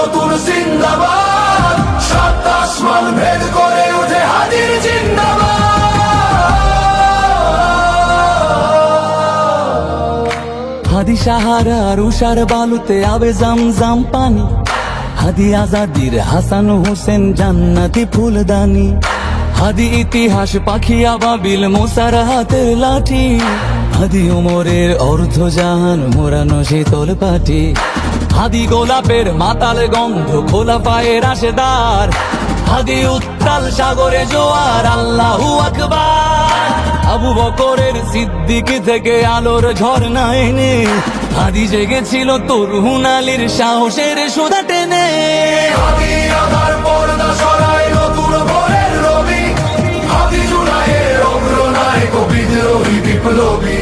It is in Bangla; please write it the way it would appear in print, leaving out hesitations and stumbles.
নতুন জিন্দাবাদ, সাত আসমান ভেদ করে উঠে হাদির জিন্দাবাদ। হাদি সাহারার উষার বালুতে আবে জামজাম পানি, হাদি আজাদির হাসান হোসেন জান্নাতি ফুলদানি, হাদি ইতিহাস পাখি আবাবিল মোসার হাতের লাঠি, হাদি উমরের অর্ধজাহান মোরানো শীতল পাটি, হাদি গোলাপের মাতাল গন্ধ খোলা পায়ের রাশেদার, হাদি উত্তাল সাগরে জোয়ার আল্লাহু আকবার। আবু বকরের সিদ্দিক থেকে আলোর ঝর্ণা এনে হাদি জেগেছিল তরুণ আলীর সাহসের সুধা টেনে। হাদি আধার পর্দা সরায় নতুন ভোরের রবি, হাদি জুলাইয়ের অগ্রনায়ক বিদ্রোহী বিপ্লবী।